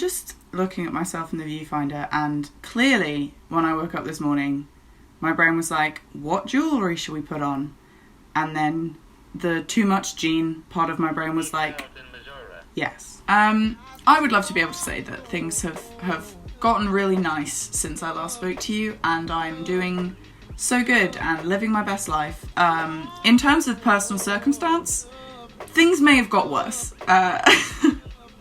just looking at myself in the viewfinder, and clearly when I woke up this morning, my brain was like, what jewellery should we put on? And then the too much gene part of my brain was like, yes. I would love to be able to say that things have gotten really nice since I last spoke to you, and I'm doing so good and living my best life. In terms of personal circumstance, things may have got worse.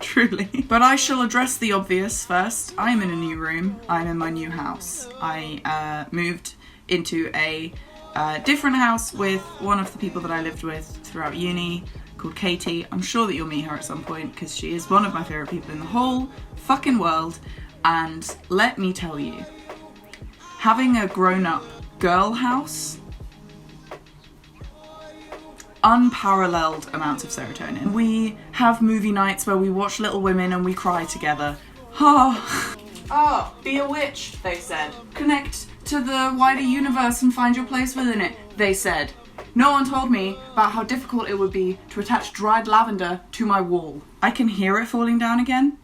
Truly. But I shall address the obvious first. I'm in a new room. I'm in my new house. I moved into a different house with one of the people that I lived with throughout uni, called Katie. I'm sure that you'll meet her at some point because she is one of my favourite people in the whole fucking world. And let me tell you, having a grown-up girl house, unparalleled amounts of serotonin. We have movie nights where we watch Little Women and we cry together. Be a witch, they said. Connect to the wider universe and find your place within it, they said. No one told me about how difficult it would be to attach dried lavender to my wall. I can hear it falling down again.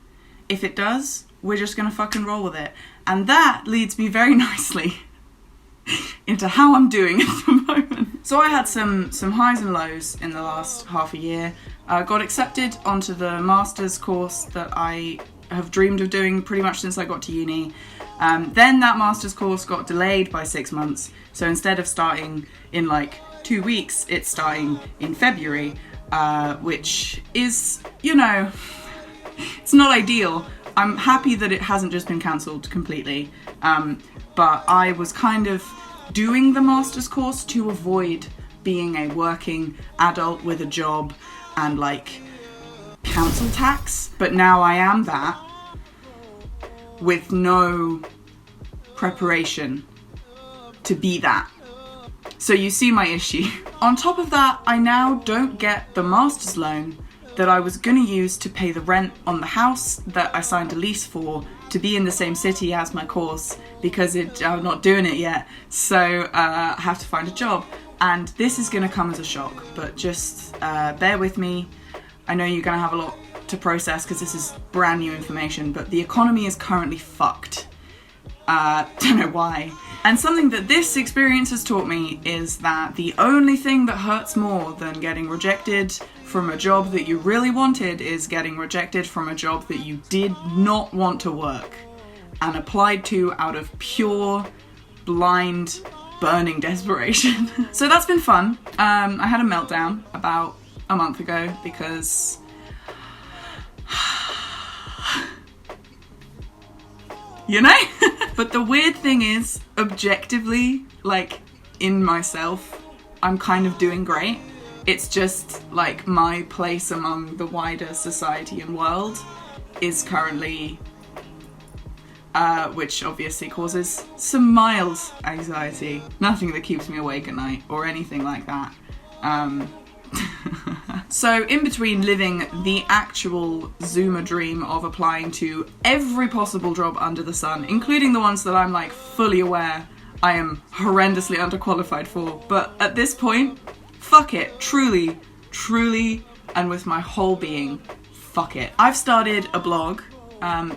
If it does, we're just gonna fucking roll with it. And that leads me very nicely into how I'm doing at the moment. So I had some highs and lows in the last half a year. I got accepted onto the master's course that I have dreamed of doing pretty much since I got to uni. Then that master's course got delayed by 6 months. So instead of starting in like 2 weeks, it's starting in February, which is, you know, it's not ideal. I'm happy that it hasn't just been cancelled completely. But I was kind of doing the master's course to avoid being a working adult with a job and like council tax. But now I am that with no preparation to be that. So you see my issue. On top of that, I now don't get the master's loan that I was gonna use to pay the rent on the house that I signed a lease for to be in the same city as my course because I'm not doing it yet. So I have to find a job. And this is gonna come as a shock, but just bear with me. I know you're gonna have a lot to process because this is brand new information, but the economy is currently fucked. Don't know why. And something that this experience has taught me is that the only thing that hurts more than getting rejected from a job that you really wanted is getting rejected from a job that you did not want to work and applied to out of pure, blind, burning desperation. So that's been fun. I had a meltdown about a month ago because you know? But the weird thing is, objectively, like, in myself, I'm kind of doing great. It's just, like, my place among the wider society and world is currently, which obviously causes some mild anxiety. Nothing that keeps me awake at night or anything like that. So in between living the actual Zoomer dream of applying to every possible job under the sun, including the ones that I'm like fully aware I am horrendously underqualified for, but at this point, fuck it, truly, and with my whole being, fuck it. I've started a blog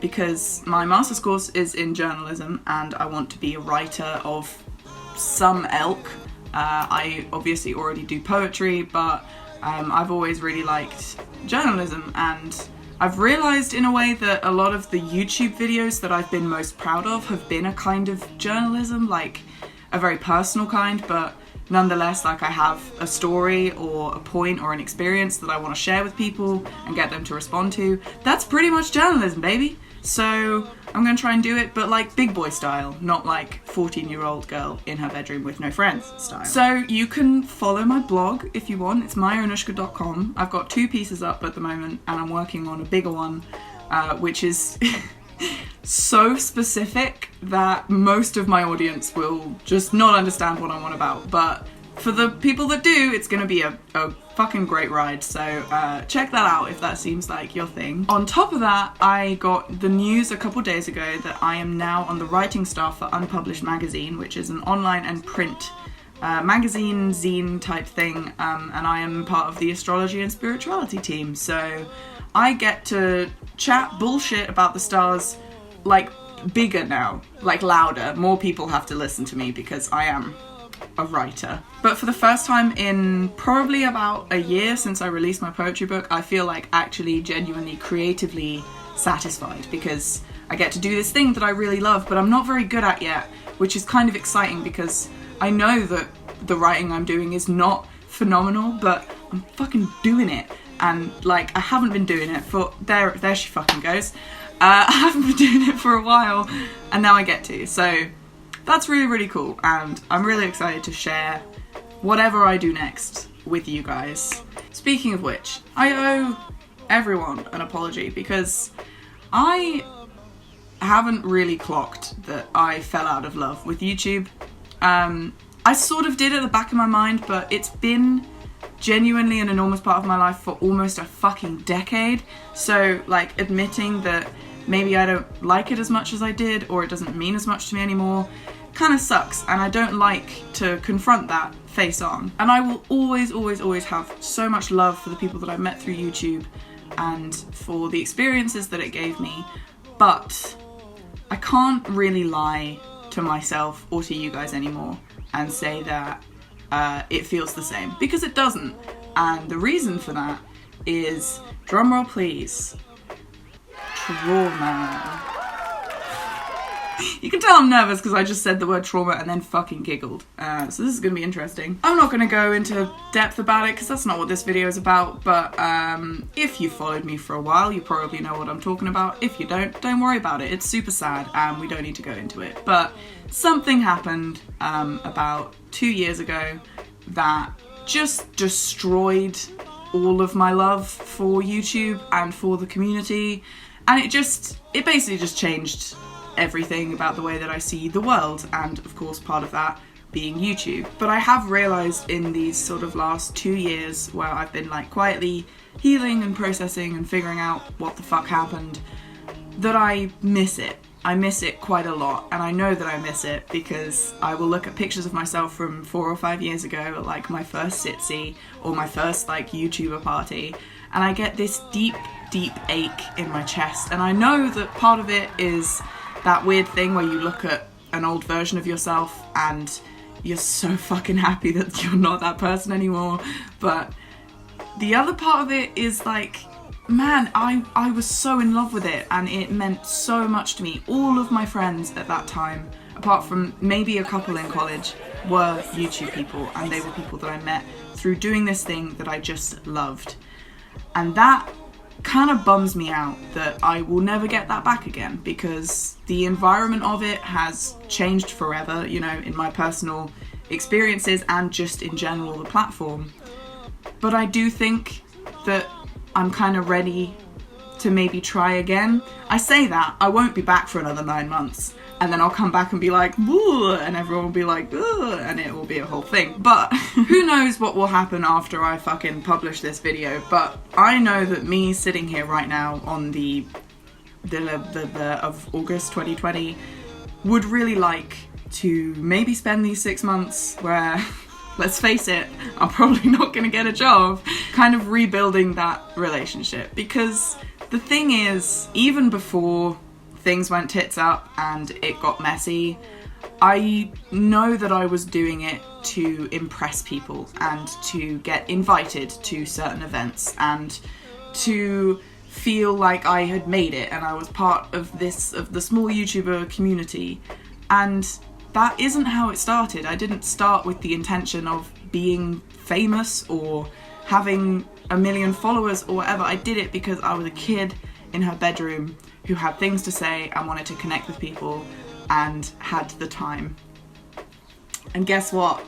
because my master's course is in journalism and I want to be a writer of some ilk. I obviously already do poetry, but I've always really liked journalism, and I've realised in a way that a lot of the YouTube videos that I've been most proud of have been a kind of journalism, like a very personal kind, but nonetheless, like I have a story or a point or an experience that I want to share with people and get them to respond to. That's pretty much journalism, baby. So I'm going to try and do it, but like big boy style, not like 14-year-old girl in her bedroom with no friends style. So you can follow my blog if you want. It's myanushka.com. I've got 2 pieces up at the moment and I'm working on a bigger one, which is so specific that most of my audience will just not understand what I'm on about. But for the people that do, it's going to be a fucking great ride, so check that out if that seems like your thing. On top of that, I got the news a couple days ago that I am now on the writing staff for Unpublished Magazine, which is an online and print magazine, zine type thing, and I am part of the astrology and spirituality team, so I get to chat bullshit about the stars, like, bigger now, like louder. More people have to listen to me because I am a writer. But for the first time in probably about a year since I released my poetry book, I feel like actually genuinely creatively satisfied, because I get to do this thing that I really love but I'm not very good at yet, which is kind of exciting because I know that the writing I'm doing is not phenomenal, but I'm fucking doing it. And like, I haven't been doing it for, there she fucking goes. I haven't been doing it for a while and now I get to, so that's really, really cool, and I'm really excited to share whatever I do next with you guys. Speaking of which, I owe everyone an apology because I haven't really clocked that I fell out of love with YouTube. I sort of did at the back of my mind, but it's been genuinely an enormous part of my life for almost a fucking decade. So like, admitting that maybe I don't like it as much as I did, or it doesn't mean as much to me anymore, kind of sucks, and I don't like to confront that face on. And I will always, always, always have so much love for the people that I met through YouTube and for the experiences that it gave me, but I can't really lie to myself or to you guys anymore and say that it feels the same, because it doesn't. And the reason for that is, drumroll please, trauma. You can tell I'm nervous because I just said the word trauma and then fucking giggled. So this is going to be interesting. I'm not going to go into depth about it because that's not what this video is about, but if you followed me for a while, you probably know what I'm talking about. If you don't worry about it. It's super sad and we don't need to go into it. But something happened about 2 years ago that just destroyed all of my love for YouTube and for the community, and it basically just changed everything about the way that I see the world, and of course part of that being YouTube. But I have realised in these sort of last 2 years where I've been like quietly healing and processing and figuring out what the fuck happened, that I miss it. I miss it quite a lot, and I know that I miss it because I will look at pictures of myself from 4 or 5 years ago at like my first Sitsi or my first like YouTuber party, and I get this deep, deep ache in my chest. And I know that part of it is that weird thing where you look at an old version of yourself and you're so fucking happy that you're not that person anymore. But the other part of it is like, man, I was so in love with it and it meant so much to me. All of my friends at that time, apart from maybe a couple in college, were YouTube people, and they were people that I met through doing this thing that I just loved. And that kind of bums me out that I will never get that back again, because the environment of it has changed forever, you know, in my personal experiences and just in general the platform. But I do think that I'm kind of ready to maybe try again. I say that, I won't be back for another 9 months, and then I'll come back and be like, woo, and everyone will be like, ugh, and it will be a whole thing. But who knows what will happen after I fucking publish this video. But I know that me sitting here right now on the of August 2020 would really like to maybe spend these 6 months where, let's face it, I'm probably not gonna get a job, kind of rebuilding that relationship. Because the thing is, even before things went tits up and it got messy, I know that I was doing it to impress people and to get invited to certain events and to feel like I had made it and I was part of the small YouTuber community. And that isn't how it started. I didn't start with the intention of being famous or having 1 million followers or whatever. I did it because I was a kid in her bedroom who had things to say and wanted to connect with people and had the time. And guess what?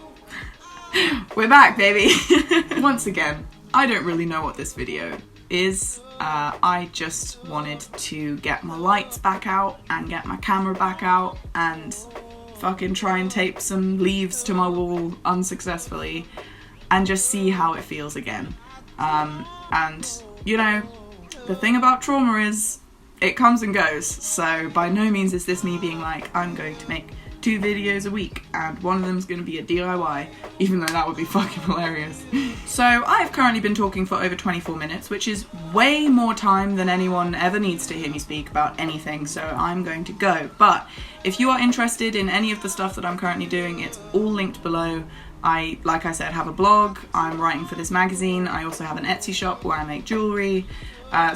We're back, baby! Once again, I don't really know what this video is. I just wanted to get my lights back out and get my camera back out and fucking try and tape some leaves to my wall unsuccessfully and just see how it feels again. And, you know, the thing about trauma is it comes and goes, so by no means is this me being like, I'm going to make 2 videos a week, and one of them's going to be a DIY, even though that would be fucking hilarious. So I've currently been talking for over 24 minutes, which is way more time than anyone ever needs to hear me speak about anything, so I'm going to go. But if you are interested in any of the stuff that I'm currently doing, it's all linked below. I, like I said, have a blog, I'm writing for this magazine, I also have an Etsy shop where I make jewellery.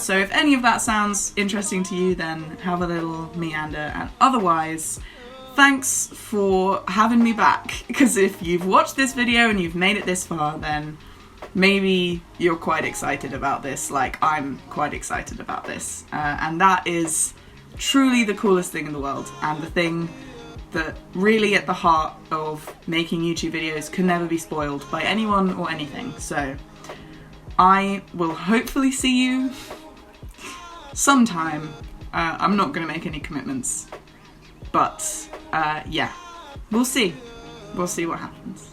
So if any of that sounds interesting to you, then have a little meander, and otherwise, thanks for having me back, because if you've watched this video and you've made it this far, then maybe you're quite excited about this, like I'm quite excited about this, and that is truly the coolest thing in the world, and the thing that really at the heart of making YouTube videos can never be spoiled by anyone or anything. So I will hopefully see you sometime. I'm not going to make any commitments, but yeah, we'll see. We'll see what happens.